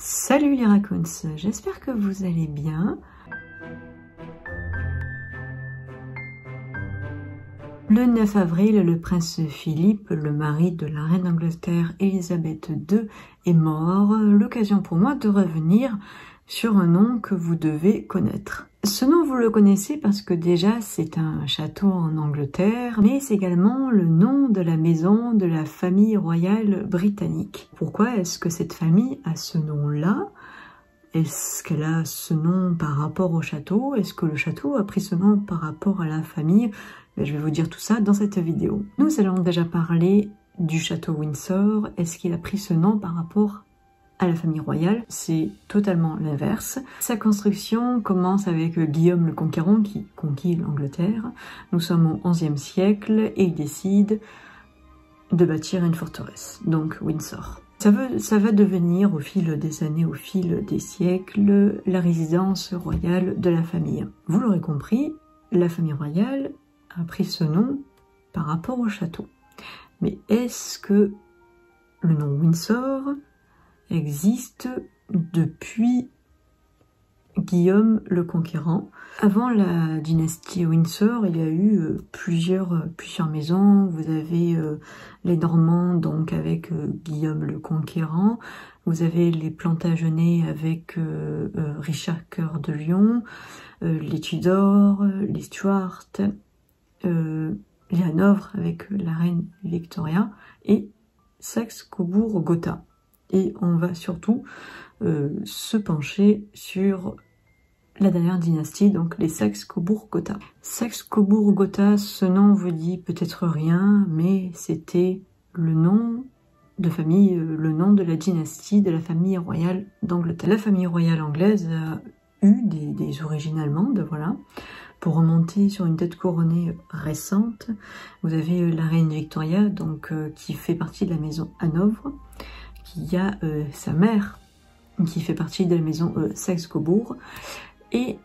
Salut les raccoons, j'espère que vous allez bien. Le 9 avril, le prince Philippe, le mari de la reine d'Angleterre Elisabeth II, est mort. L'occasion pour moi de revenir sur un nom que vous devez connaître. Ce nom, vous le connaissez parce que déjà, c'est un château en Angleterre, mais c'est également le nom de la maison de la famille royale britannique. Pourquoi est-ce que cette famille a ce nom-là? Est-ce qu'elle a ce nom par rapport au château? Est-ce que le château a pris ce nom par rapport à la famille? Je vais vous dire tout ça dans cette vidéo. Nous allons déjà parler du château Windsor. Est-ce qu'il a pris ce nom par rapport à la famille royale? C'est totalement l'inverse. Sa construction commence avec Guillaume le Conquérant qui conquit l'Angleterre. Nous sommes au XIe siècle et il décide de bâtir une forteresse, donc Windsor. Ça va devenir au fil des années, au fil des siècles, la résidence royale de la famille. Vous l'aurez compris, la famille royale a pris ce nom par rapport au château. Mais est-ce que le nom Windsor existe depuis Guillaume le Conquérant? Avant la dynastie Windsor, il y a eu plusieurs maisons. Vous avez les Normands, donc avec Guillaume le Conquérant. Vous avez les Plantagenets avec Richard Cœur de Lion, les Tudors, les Stuarts, les Hanovre avec la reine Victoria et Saxe-Cobourg-Gotha. Et on va surtout se pencher sur la dernière dynastie, donc les Saxe-Cobourg-Gotha. Saxe-Cobourg-Gotha, ce nom vous dit peut-être rien, mais c'était le nom de famille, le nom de la dynastie de la famille royale d'Angleterre. La famille royale anglaise a eu des origines allemandes, voilà. Pour remonter sur une tête couronnée récente, vous avez la reine Victoria, donc qui fait partie de la maison Hanovre, qui a sa mère qui fait partie de la maison Saxe-Cobourg, et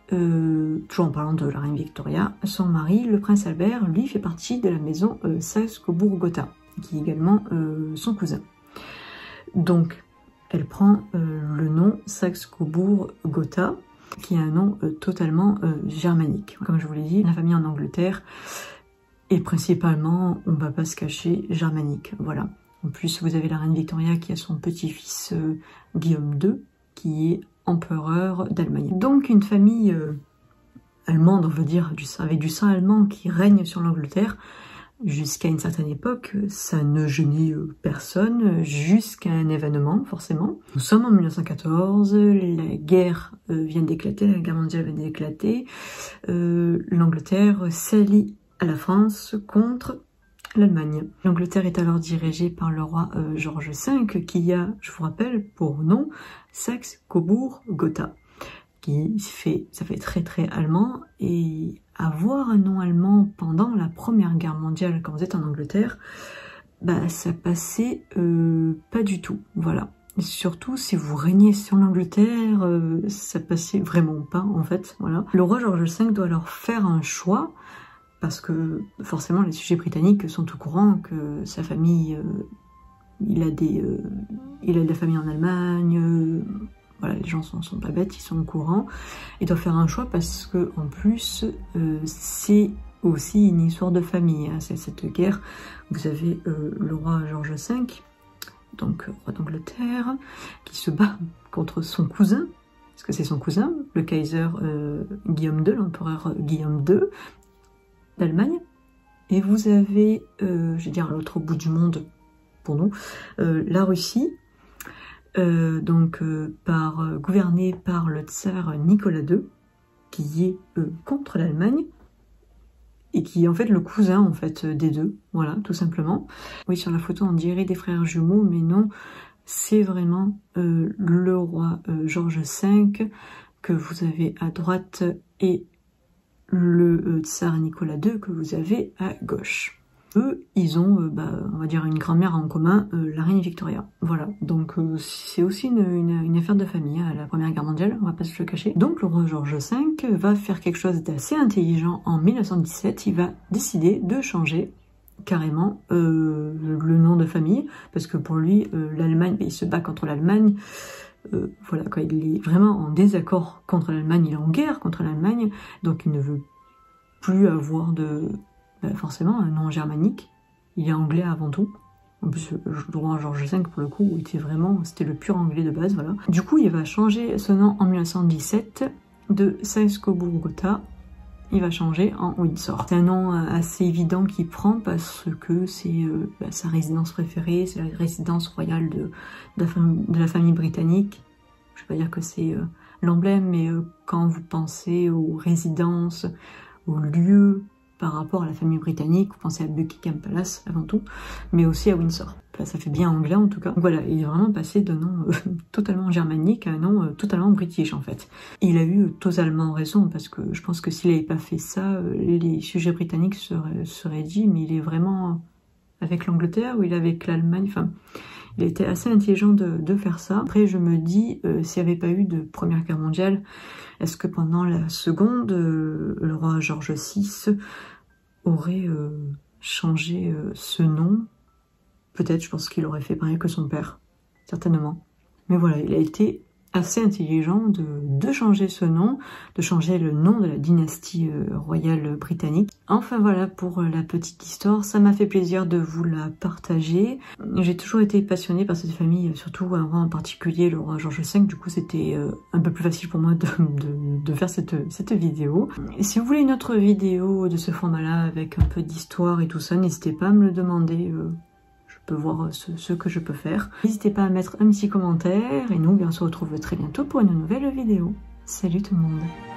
toujours en parlant de la reine Victoria, son mari, le prince Albert, lui fait partie de la maison Saxe-Cobourg-Gotha, qui est également son cousin. Donc, elle prend le nom Saxe-Cobourg-Gotha, qui est un nom totalement germanique. Comme je vous l'ai dit, la famille en Angleterre est principalement, on ne va pas se cacher, germanique. Voilà. En plus, vous avez la reine Victoria qui a son petit-fils Guillaume II, qui est empereur d'Allemagne. Donc une famille allemande, on veut dire, avec du sang allemand qui règne sur l'Angleterre, jusqu'à une certaine époque, ça ne gênait personne, jusqu'à un événement, forcément. Nous sommes en 1914, la guerre vient d'éclater, la guerre mondiale vient d'éclater, l'Angleterre s'allie à la France contre l'Allemagne. L'Angleterre est alors dirigée par le roi George V, qui a, je vous rappelle, pour nom, Saxe-Cobourg-Gotha. Ça fait très allemand, et avoir un nom allemand pendant la Première Guerre mondiale quand vous êtes en Angleterre, bah ça passait pas du tout, voilà. Et surtout si vous régnez sur l'Angleterre, ça passait vraiment pas en fait, voilà. Le roi George V doit alors faire un choix, parce que forcément les sujets britanniques sont au courant que sa famille, il a de la famille en Allemagne, voilà, les gens sont pas bêtes, ils sont au courant. Il doit faire un choix parce que en plus c'est aussi une histoire de famille, hein. C'est cette guerre. Vous avez le roi George V, donc roi d'Angleterre, qui se bat contre son cousin, parce que c'est son cousin, le Kaiser Guillaume II, l'empereur Guillaume II d'Allemagne. Et vous avez, je vais dire à l'autre bout du monde pour nous, la Russie, gouvernée par le tsar Nicolas II, qui est contre l'Allemagne, et qui est en fait le cousin en fait des deux, voilà, tout simplement. Oui, sur la photo on dirait des frères jumeaux, mais non, c'est vraiment le roi George V que vous avez à droite et le tsar Nicolas II que vous avez à gauche. Eux, ils ont, on va dire, une grand-mère en commun, la reine Victoria. Voilà, donc c'est aussi une affaire de famille, hein, la Première Guerre mondiale, on va pas se le cacher. Donc le roi George V va faire quelque chose d'assez intelligent en 1917, il va décider de changer carrément le nom de famille, parce que pour lui, l'Allemagne, il se bat contre l'Allemagne, voilà, quoi, il est vraiment en désaccord contre l'Allemagne, il est en guerre contre l'Allemagne, donc il ne veut plus avoir de forcément un nom germanique. Il est anglais avant tout. En plus, le roi George V, pour le coup, c'était le pur anglais de base, voilà. Du coup, il va changer ce nom en 1917 de Saxe-Cobourg-Gotha. Il va changer en Windsor. C'est un nom assez évident qu'il prend parce que c'est sa résidence préférée, c'est la résidence royale de la famille britannique. Je vais pas dire que c'est l'emblème, mais quand vous pensez aux résidences, aux lieux par rapport à la famille britannique, vous pensez à Buckingham Palace avant tout, mais aussi à Windsor. Enfin, ça fait bien anglais en tout cas. Donc voilà, il est vraiment passé d'un nom totalement germanique à un nom totalement british en fait. Et il a eu totalement raison parce que je pense que s'il n'avait pas fait ça, les sujets britanniques seraient dit, mais il est vraiment avec l'Angleterre ou il est avec l'Allemagne, enfin... Il a été assez intelligent de faire ça. Après, je me dis, s'il n'y avait pas eu de Première Guerre mondiale, est-ce que pendant la seconde, le roi George VI aurait changé ce nom? Peut-être, je pense qu'il aurait fait pareil que son père, certainement. Mais voilà, il a été assez intelligent de changer ce nom, de changer le nom de la dynastie royale britannique. Enfin voilà pour la petite histoire, ça m'a fait plaisir de vous la partager. J'ai toujours été passionnée par cette famille, surtout un roi en particulier, le roi George V, du coup c'était un peu plus facile pour moi de faire cette vidéo. Et si vous voulez une autre vidéo de ce format-là, avec un peu d'histoire et tout ça, n'hésitez pas à me le demander. Je peux voir ce que je peux faire. N'hésitez pas à mettre un petit commentaire et nous, bien, on se retrouve très bientôt pour une nouvelle vidéo. Salut tout le monde!